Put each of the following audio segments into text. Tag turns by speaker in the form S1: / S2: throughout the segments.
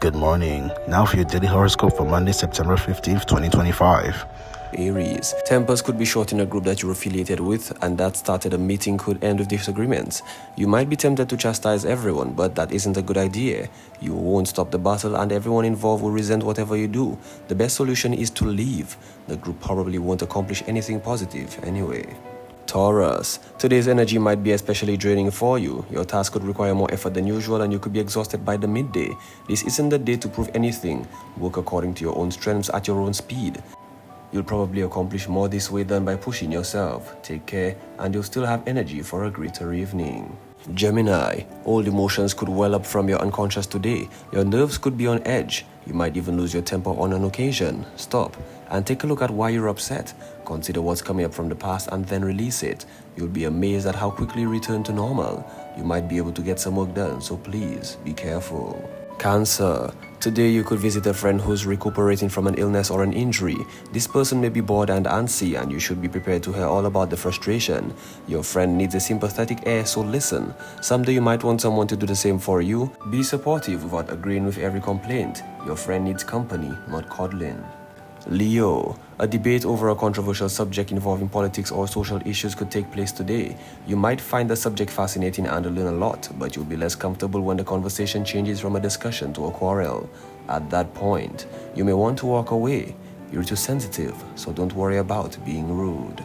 S1: Good morning. Now for your daily horoscope for Monday, September 15th, 2025.
S2: Aries. Tempers could be short in a group that you're affiliated with, and that started a meeting could end with disagreements. You might be tempted to chastise everyone, but that isn't a good idea. You won't stop the battle, and everyone involved will resent whatever you do. The best solution is to leave. The group probably won't accomplish anything positive anyway. Taurus. Today's energy might be especially draining for you. Your task could require more effort than usual and you could be exhausted by the midday. This isn't the day to prove anything. Work according to your own strengths at your own speed. You'll probably accomplish more this way than by pushing yourself. Take care and you'll still have energy for a greater evening. Gemini. Old emotions could well up from your unconscious today. Your nerves could be on edge. You might even lose your temper on an occasion. Stop and take a look at why you're upset. Consider what's coming up from the past and then release it. You'll be amazed at how quickly you return to normal. You might be able to get some work done, so please be careful. Cancer. Today you could visit a friend who's recuperating from an illness or an injury. This person may be bored and antsy and you should be prepared to hear all about the frustration. Your friend needs a sympathetic ear, so listen. Someday you might want someone to do the same for you. Be supportive without agreeing with every complaint. Your friend needs company, not coddling. Leo. A debate over a controversial subject involving politics or social issues could take place today. You might find the subject fascinating and learn a lot, but you'll be less comfortable when the conversation changes from a discussion to a quarrel. At that point, you may want to walk away. You're too sensitive, so don't worry about being rude.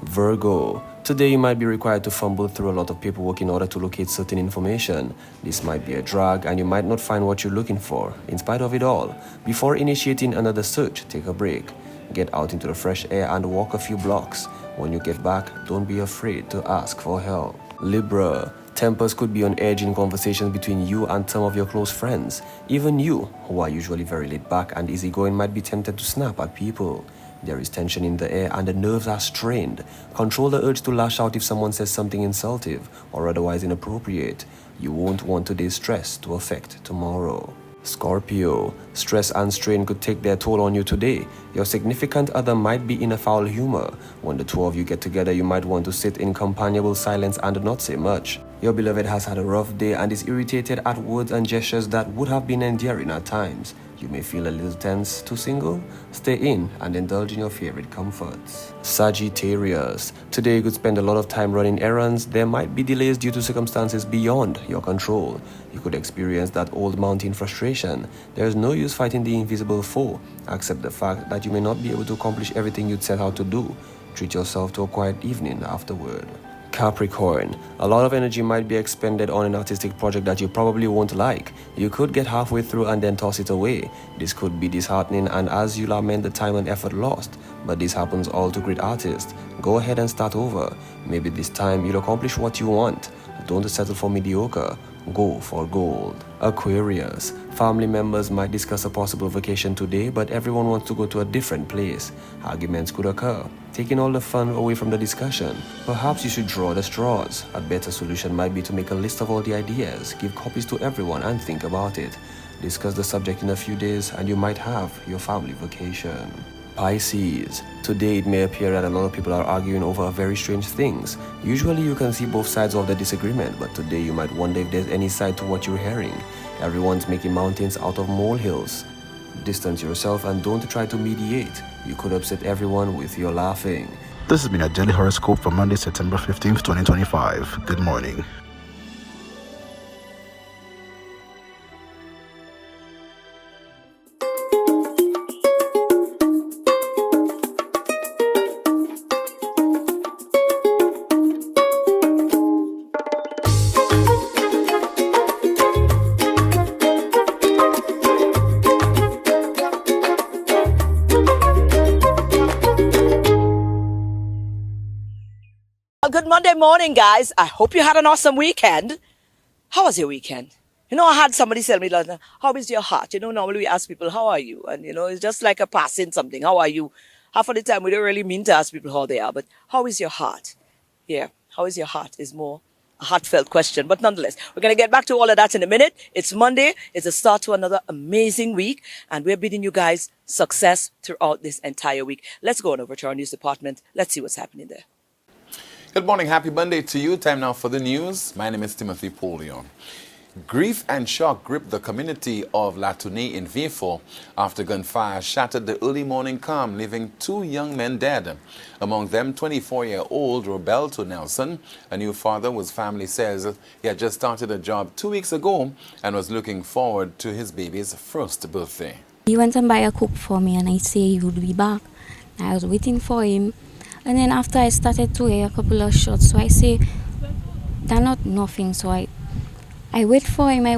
S2: Virgo. Today you might be required to fumble through a lot of paperwork in order to locate certain information. This might be a drag and you might not find what you're looking for. In spite of it all, before initiating another search, take a break. Get out into the fresh air and walk a few blocks. When you get back, don't be afraid to ask for help. Libra. Tempers could be on edge in conversations between you and some of your close friends. Even you, who are usually very laid back and easygoing, might be tempted to snap at people. There is tension in the air and the nerves are strained. Control the urge to lash out if someone says something insultive or otherwise inappropriate. You won't want today's stress to affect tomorrow. Scorpio. Stress and strain could take their toll on you today. Your significant other might be in a foul humor. When the two of you get together, you might want to sit in companionable silence and not say much. Your beloved has had a rough day and is irritated at words and gestures that would have been endearing at times. You may feel a little tense. Too single? Stay in and indulge in your favorite comforts. Sagittarius. Today you could spend a lot of time running errands. There might be delays due to circumstances beyond your control. You could experience that old mountain frustration. There is no use fighting the invisible foe. Accept the fact that you may not be able to accomplish everything you'd set out to do. Treat yourself to a quiet evening afterward. Capricorn. A lot of energy might be expended on an artistic project that you probably won't like. You could get halfway through and then toss it away. This could be disheartening and as you lament the time and effort lost. But this happens all to great artists. Go ahead and start over. Maybe this time you'll accomplish what you want. Don't settle for mediocre. Go for gold. Aquarius. Family members might discuss a possible vacation today, but everyone wants to go to a different place. Arguments could occur, taking all the fun away from the discussion. Perhaps you should draw the straws. A better solution might be to make a list of all the ideas, give copies to everyone and think about it. Discuss the subject in a few days and you might have your family vacation. Pisces. Today it may appear that a lot of people are arguing over very strange things. Usually you can see both sides of the disagreement, but today you might wonder if there's any side to what you're hearing. Everyone's making mountains out of molehills. Distance yourself and don't try to mediate. You could upset everyone with your laughing.
S1: This has been a daily horoscope for Monday, September 15th, 2025. Good morning.
S3: Good Monday morning, guys. I hope you had an awesome weekend. How was your weekend? You know, I had somebody tell me, like, how is your heart? You know, normally we ask people, how are you? And, you know, it's just like a passing something. How are you? Half of the time, we don't really mean to ask people how they are, but how is your heart? Yeah, how is your heart is more a heartfelt question. But nonetheless, we're going to get back to all of that in a minute. It's Monday. It's a start to another amazing week. And we're bidding you guys success throughout this entire week. Let's go on over to our news department. Let's see what's happening there.
S4: Good morning. Happy Monday to you. Time now for the news. My name is Timothy Polion. Grief and shock gripped the community of La Tournée in Vieux after gunfire shattered the early morning calm, leaving 2 young men dead. Among them, 24-year-old Roberto Nelson, a new father whose family says he had just started a job 2 weeks ago and was looking forward to his baby's first birthday.
S5: He went and buy a cook for me and I say he would be back. I was waiting for him. And then after I started to hear a couple of shots, so I say, they're not nothing. So I wait for him. I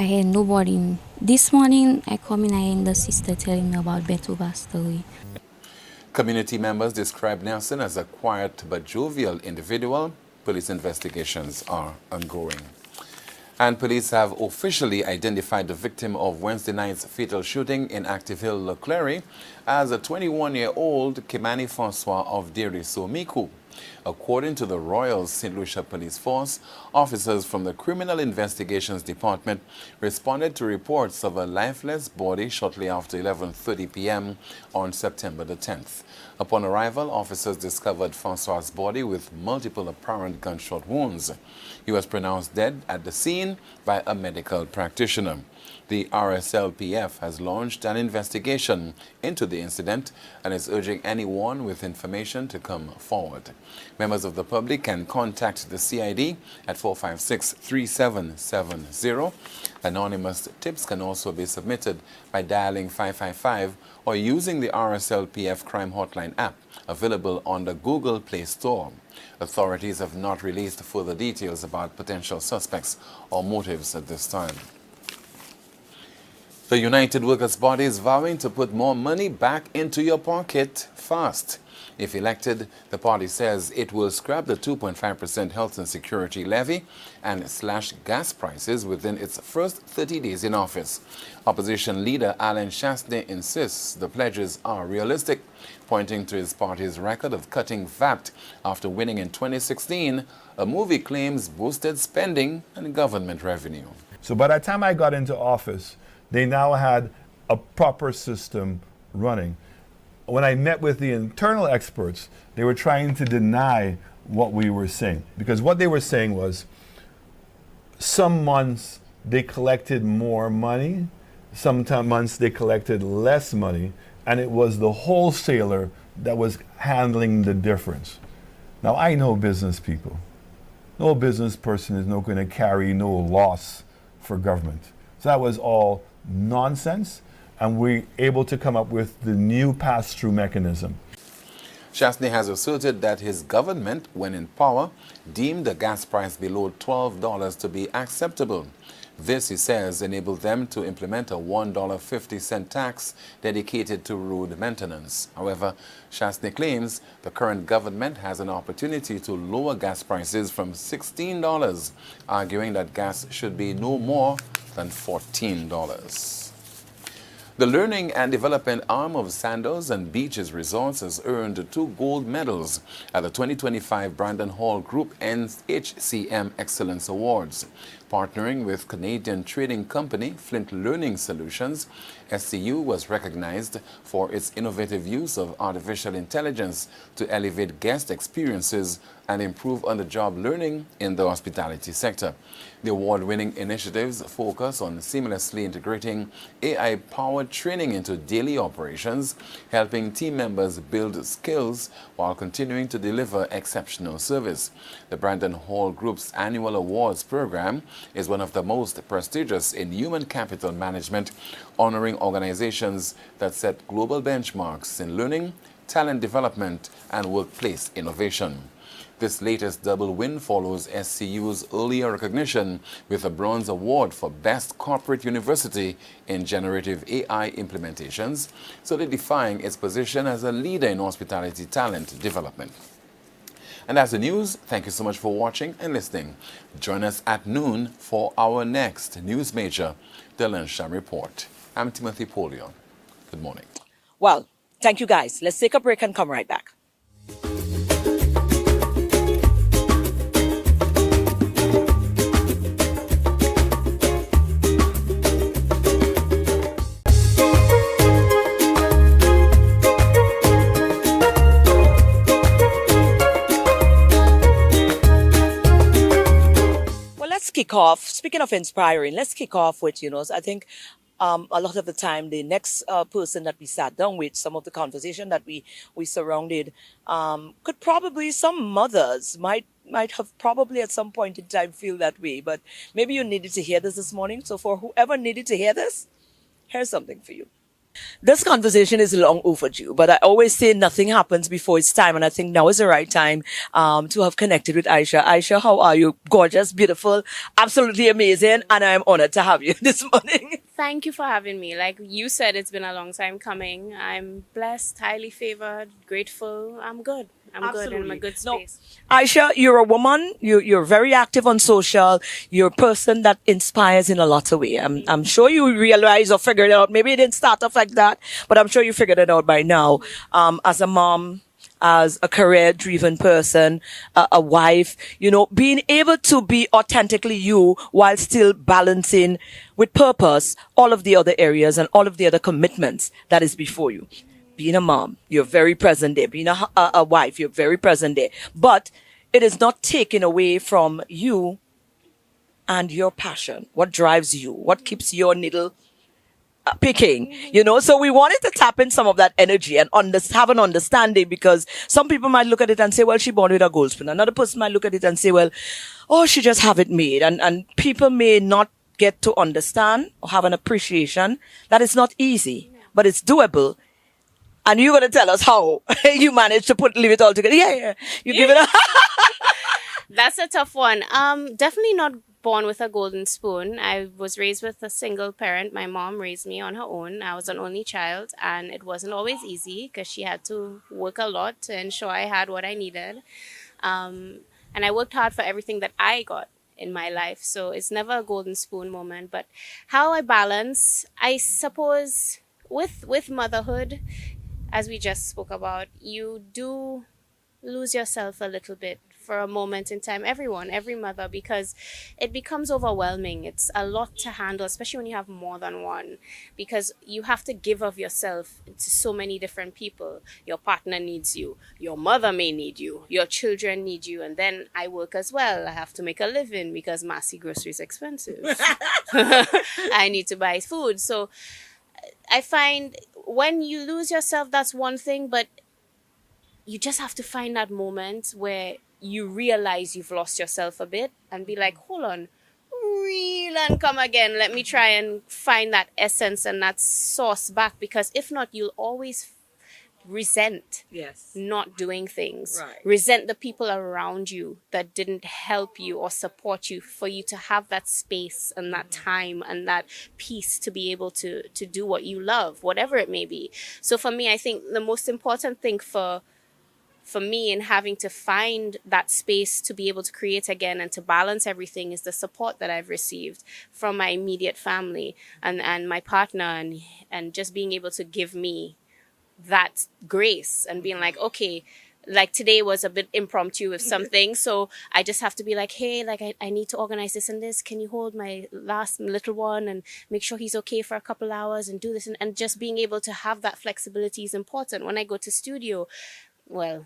S5: hear nobody. This morning, I come in, I hear the sister telling me about Beto passed away.
S4: Community members describe Nelson as a quiet but jovial individual. Police investigations are ongoing. And police have officially identified the victim of Wednesday night's fatal shooting in Active Hill, Leclerc, as a 21-year-old Kimani Francois of Diri-Somiku. According to the Royal St. Lucia Police Force, officers from the Criminal Investigations Department responded to reports of a lifeless body shortly after 11:30 p.m. on September the 10th. Upon arrival, officers discovered Francois' body with multiple apparent gunshot wounds. He was pronounced dead at the scene by a medical practitioner. The RSLPF has launched an investigation into the incident and is urging anyone with information to come forward. Members of the public can contact the CID at 456-3770. Anonymous tips can also be submitted by dialing 555 or using the RSLPF Crime Hotline app available on the Google Play Store. Authorities have not released further details about potential suspects or motives at this time. The United Workers' Party is vowing to put more money back into your pocket fast. If elected, the party says it will scrap the 2.5% health and security levy and slash gas prices within its first 30 days in office. Opposition leader Alain Chastanet insists the pledges are realistic, pointing to his party's record of cutting VAT after winning in 2016, a move he claims boosted spending and government revenue.
S6: So by the time I got into office, they now had a proper system running. When I met with the internal experts, they were trying to deny what we were saying. Because what they were saying was, some months they collected more money, some months they collected less money, and it was the wholesaler that was handling the difference. Now, I know business people. No business person is not going to carry no loss for government. So that was all nonsense, and we're able to come up with the new pass-through mechanism.
S4: Chastanet has asserted that his government, when in power, deemed the gas price below $12 to be acceptable. This, he says, enabled them to implement a $1.50 tax dedicated to road maintenance. However, Chastanet claims the current government has an opportunity to lower gas prices from $16, arguing that gas should be no more than $14. The Learning and Development arm of Sandals and Beaches Resorts has earned 2 gold medals at the 2025 Brandon Hall Group HCM Excellence Awards. Partnering with Canadian trading company Flint Learning Solutions, SCU was recognized for its innovative use of artificial intelligence to elevate guest experiences and improve on-the-job learning in the hospitality sector. The award-winning initiatives focus on seamlessly integrating AI-powered training into daily operations, helping team members build skills while continuing to deliver exceptional service. The Brandon Hall Group's annual awards program is one of the most prestigious in human capital management, honoring organizations that set global benchmarks in learning, talent development, and workplace innovation. This latest double win follows SCU's earlier recognition with a bronze award for Best Corporate University in Generative AI Implementations, solidifying its position as a leader in hospitality talent development. And that's the news. Thank you so much for watching and listening. Join us at noon for our next News Major, the Lunchtime Report. I'm Timothy Polion. Good morning.
S3: Well, thank you guys. Let's take a break and come right back. kick off. Speaking of inspiring, let's kick off with, I think a lot of the time the next person that we sat down with, some of the conversation that we surrounded, could probably, some mothers might have probably at some point in time feel that way. But maybe you needed to hear this morning. So for whoever needed to hear this, here's something for you. This conversation is long overdue, but I always say nothing happens before its time, and I think now is the right time to have connected with Aiasha. Aiasha, how are you? Gorgeous, beautiful, absolutely amazing, and I'm honored to have you this morning.
S7: Thank you for having me. Like you said, it's been a long time coming. I'm blessed, highly favored, grateful. I'm good. I'm good in my good space.
S3: No, Aiasha, you're a woman. You're very active on social. You're a person that inspires in a lot of ways. I'm sure you realize or figure it out. Maybe it didn't start off like that, but I'm sure you figured it out by now. As a mom, as a career-driven person, a wife, being able to be authentically you while still balancing with purpose all of the other areas and all of the other commitments that is before you. Being a mom, you're very present there. Being a wife, you're very present there. But it is not taken away from you and your passion. What drives you? What keeps your needle picking? So we wanted to tap in some of that energy and have an understanding, because some people might look at it and say, well, she born with a gold spoon. Another person might look at it and say, well, oh, she just have it made. And people may not get to understand or have an appreciation that it's not easy, but it's doable. And you're going to tell us how you managed to leave it all together. Yeah. You give it a...
S7: That's a tough one. Definitely not born with a golden spoon. I was raised with a single parent. My mom raised me on her own. I was an only child, and it wasn't always easy because she had to work a lot to ensure I had what I needed. And I worked hard for everything that I got in my life. So it's never a golden spoon moment. But how I balance, I suppose, with motherhood, as we just spoke about, you do lose yourself a little bit for a moment in time. Every mother, because it becomes overwhelming. It's a lot to handle, especially when you have more than one, because you have to give of yourself to so many different people. Your partner needs you. Your mother may need you. Your children need you. And then I work as well. I have to make a living because Massey grocery is expensive. I need to buy food. So I find when you lose yourself, that's one thing, but you just have to find that moment where you realize you've lost yourself a bit and be like, hold on, reel and come again. Let me try and find that essence and that source back, because if not, you'll always resent not doing things, resent the people around you that didn't help you or support you, for you to have that space and that time and that peace to be able to do what you love, whatever it may be. So for me, I think the most important thing for me in having to find that space to be able to create again and to balance everything is the support that I've received from my immediate family and my partner, and just being able to give me that grace and being like, okay, like today was a bit impromptu with something, so I just have to be like, hey, like I need to organize this and this. Can you hold my last little one and make sure he's okay for a couple hours and do this? And just being able to have that flexibility is important. When I go to studio, well,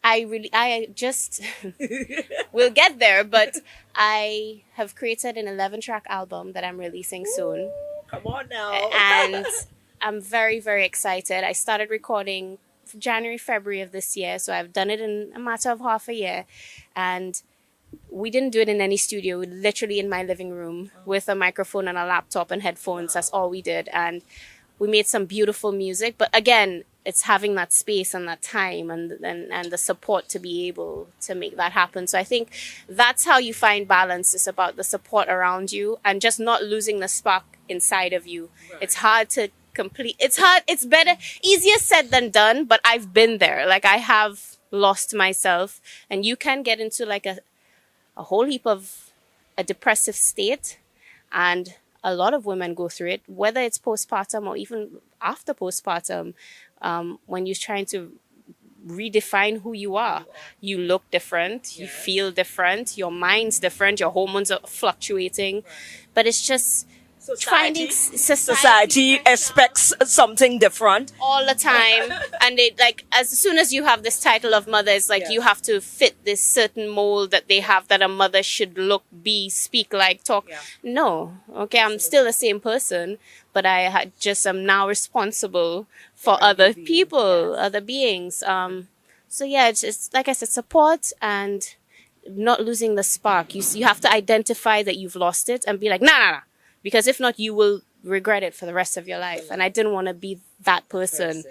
S7: I just we'll get there, but I have created an 11-track album that I'm releasing soon.
S3: Come on now.
S7: And I'm very, very excited. I started recording January, February of this year, so I've done it in a matter of half a year. And we didn't do it in any studio. We literally in my living room with a microphone and a laptop and headphones. That's all we did. And we made some beautiful music. But again, it's having that space and that time and the support to be able to make that happen. So I think that's how you find balance. It's about the support around you and just not losing the spark inside of you. Right. It's hard to complete. It's hard. It's better, easier said than done, but I've been there. Like I have lost myself, and you can get into like a whole heap of a depressive state, and a lot of women go through it, whether it's postpartum or even after postpartum, when you're trying to redefine who you are. You look different, you feel different, your mind's different, your hormones are fluctuating, but it's just finding
S3: Society expects something different.
S7: all the time, and it like as soon as you have this title of mother, it's like you have to fit this certain mold that they have that a mother should look, be, speak like, talk. No, okay, I'm still the same person, but I just am now responsible for other people, other beings. So yeah, it's like I said, support and not losing the spark. You have to identify that you've lost it and be like, nah. Because if not, you will regret it for the rest of your life. And I didn't want to be that person.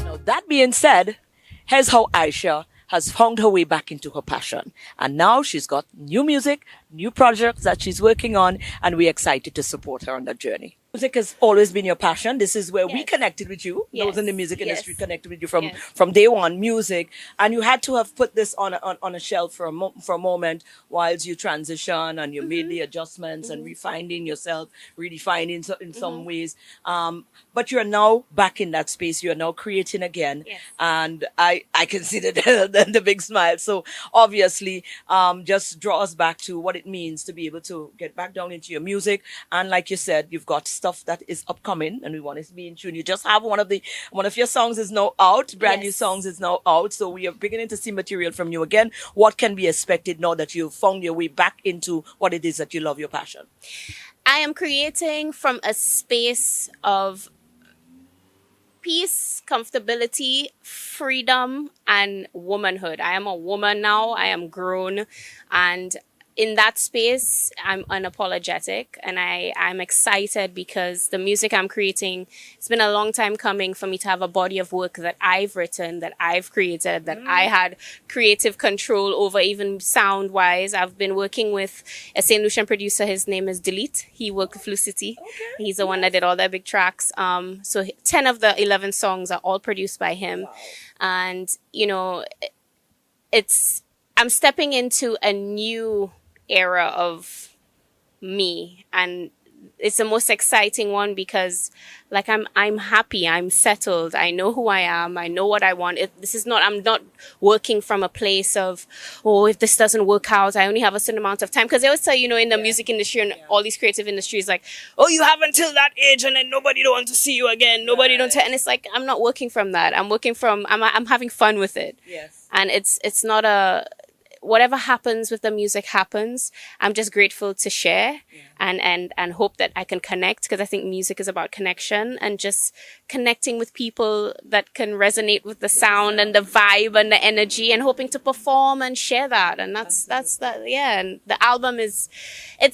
S3: Now, that being said, here's how Aiasha has found her way back into her passion. And now she's got new music, new projects that she's working on, and we're excited to support her on that journey. Music has always been your passion. This is where we connected with you. Those in the music industry connected with you from day one, music. And you had to have put this on a shelf for a moment whilst you transition and you made the adjustments and refining yourself, redefining in some ways. But you're now back in that space. You're now creating again. And I can see the big smile. So obviously, just draw us back to what it means to be able to get back down into your music. And like you said, you've got stuff that is upcoming and we want it to be in tune. You just have one of your songs is now out, brand new songs is now out. So we are beginning to see material from you again. What can be expected now that you've found your way back into what it is that you love, your passion?
S7: I am creating from a space of peace, comfortability, freedom, and womanhood. I am a woman now. I am grown, and in that space, I'm unapologetic, and I'm excited because the music I'm creating, it's been a long time coming for me to have a body of work that I've written, that I've created, that I had creative control over, even sound-wise. I've been working with a St. Lucian producer. His name is Delete. He worked with Lucity. He's the one that did all their big tracks. So 10 of the 11 songs are all produced by him. And, you know, I'm stepping into a new era of me, and it's the most exciting one because like I'm happy, I'm settled, I know who I am, I know what I want. I'm not working from a place of, oh, if this doesn't work out, I only have a certain amount of time. Because they always tell you, in the music industry and all these creative industries, like, oh, you have until that age and then nobody don't want to see you again, and it's like, I'm not working from that. I'm working from, I'm having fun with it. And it's not whatever happens with the music happens. I'm just grateful to share and hope that I can connect, because I think music is about connection and just connecting with people that can resonate with the sound and the vibe and the energy, and hoping to perform and share that. And that's that. Yeah. And the album it's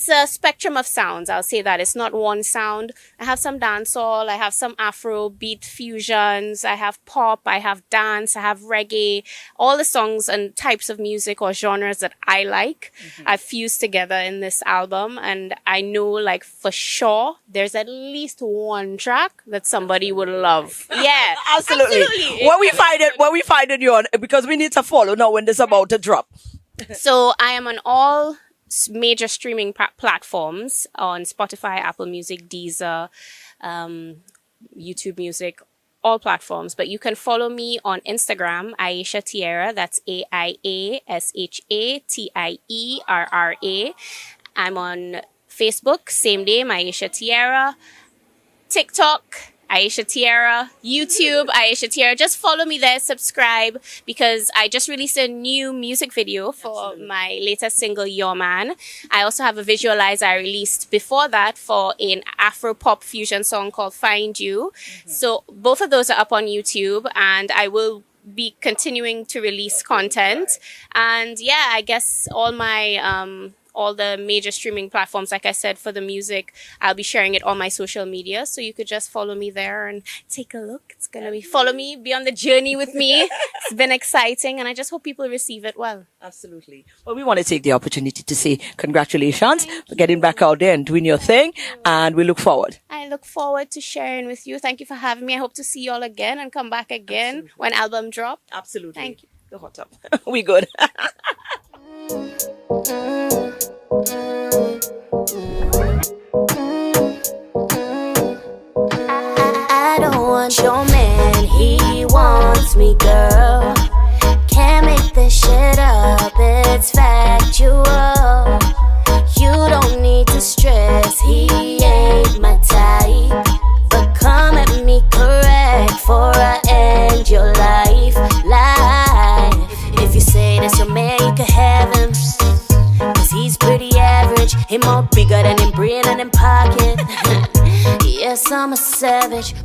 S7: a spectrum of sounds. I'll say that it's not one sound. I have some dancehall, I have some Afro beat fusions, I have pop, I have dance, I have reggae, all the songs and types of music or genres that I like, I've fused together in this album. And I know, like, for sure, there's at least one track that somebody would love. Yeah,
S3: absolutely. Where we find it you on, because we need to follow now when this is about to drop.
S7: So I am on all major streaming platforms, on Spotify, Apple Music, Deezer, YouTube Music, all platforms. But you can follow me on Instagram, Aiasha Tierra. That's AIASHATIERRA. I'm on Facebook, same name, Aiasha Tierra. TikTok, Aiasha Tierra. YouTube, Aiasha Tierra. Just follow me there, subscribe, because I just released a new music video for my latest single, Your Man. I also have a visualizer I released before that for an Afro pop fusion song called Find You. So both of those are up on YouTube, and I will be continuing to release content. And yeah, I guess all the major streaming platforms, like I said, for the music, I'll be sharing it on my social media. So you could just follow me there and take a look. It's going to be, follow me, be on the journey with me. It's been exciting, and I just hope people receive it well.
S3: Absolutely. Well, we want to take the opportunity to say congratulations for getting back out there and doing your thing. And we look forward.
S7: I look forward to sharing with you. Thank you for having me. I hope to see you all again and come back again when album drop.
S3: Absolutely.
S7: Thank you.
S3: The hot up. We good.
S8: I don't want your man, he wants me, girl. Can't make this shit up, it's factual. You don't need to stress, he ain't my type. But come at me correct, for I end your life. If you say that's your man, you can have him. Cause he's pretty average, he more bigger than him brain and him pocket. Yes, I'm a savage.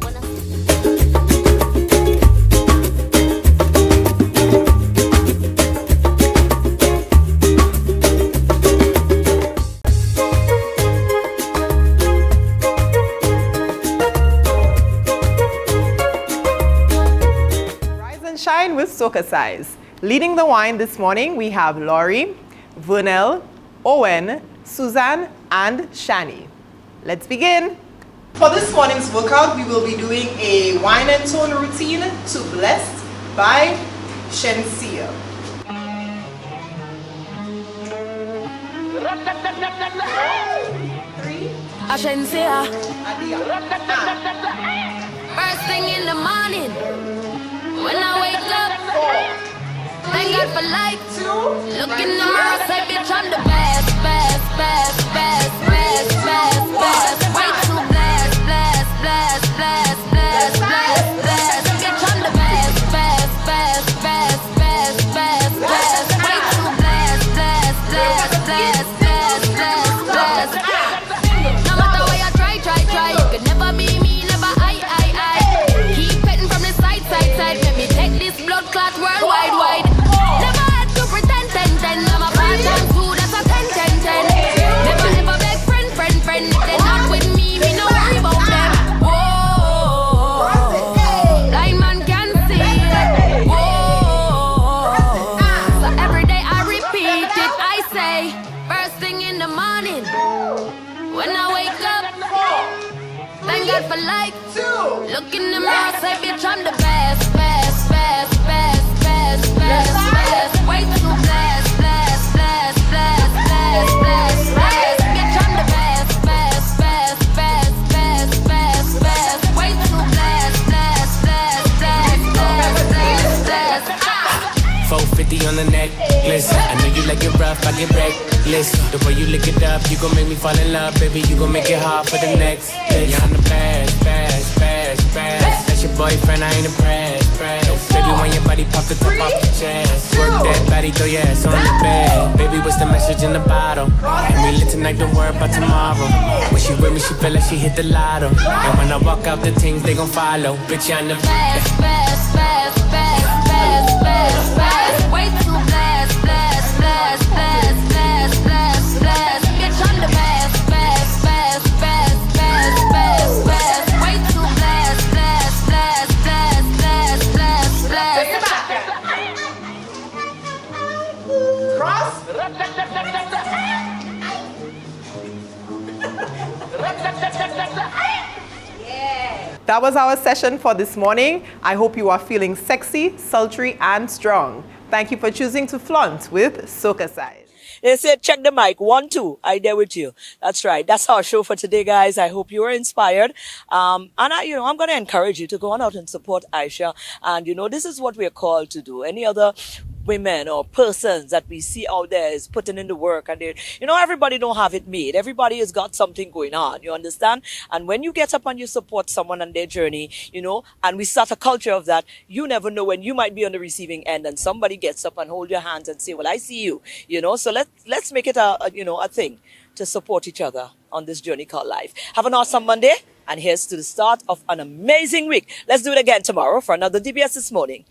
S9: Rise and shine with SocaCize. Leading the wine this morning, we have Laurie, Vernell, Owen, Suzanne, and Shani. Let's begin. For this morning's workout, we will be doing a wine and tone routine to Blessed by Shensia.
S8: Shensia.
S9: Adia.
S8: First thing in the morning, when I wake up, thank God for life. Look in the mirror, say, bitch, I'm the best, best, best, best, best, best, best. Way too blessed, blessed, blessed, blessed, blessed, blessed, blessed. Bitch, I'm the best, best, best, best, best, best, best. Way too blessed, blessed, blessed, blessed, blessed, blessed, blessed. No matter what you try, you could never be me, never I. Keep petting from the side, let me take this blood clot worldwide, wide. Never had to pretend, I'm a part-time too, that's a 10. Never ever beg friend, if they're not with me, no worry about them. Whoa, blind man can see. Whoa, so every day I repeat it, I say, first thing in the morning, when I wake up, thank God for life. Look in the mirror, say, bitch, I'm the best, best, best, best, best, best, best. Way too blessed, blessed, blessed, blessed, blessed, blessed, blessed. Bitch, I'm the best, best, best, best, best, best, best. Way too blessed, blessed, blessed, blessed, blessed, blessed, blessed.
S10: 450 on the necklace. I know you like it rough, I get reckless. The way you lick it up, you gon' make me fall in love, baby. You gon' make it hard for the next. Yeah, I'm the best, best, best, best. That's your boyfriend, I ain't impressed. Baby, when your body pop the top off the chest. Work that body, throw your ass on the bed. Baby, what's the message in the bottle? And we lit tonight, don't worry about tomorrow. When she with me, she feel like she hit the lotto. And when I walk out, the things they gon' follow. Bitch, I'm the
S8: best, best, best, best, best, best, best. Way too blessed, blessed, blessed, blessed, blessed, blessed, blessed. Bitch, I'm the best, best, best, best, best, best, best. Way too blessed, blessed, blessed, blessed, blessed, blessed, blessed.
S9: Cross. That was our session for this morning. I hope you are feeling sexy, sultry, and strong. Thank you for choosing to flaunt with SocaCize.
S3: They said, check the mic. 1, 2. I there with you. That's right. That's our show for today, guys. I hope you were inspired. And I'm going to encourage you to go on out and support Aiasha. And, this is what we're called to do. Any other women or persons that we see out there is putting in the work, and everybody don't have it made. Everybody has got something going on, you understand? And when you get up and you support someone on their journey, and we start a culture of that, you never know when you might be on the receiving end and somebody gets up and hold your hands and say, well, I see you, so let's make it a thing to support each other on this journey called life. Have an awesome Monday, and here's to the start of an amazing week. Let's do it again tomorrow for another DBS This Morning.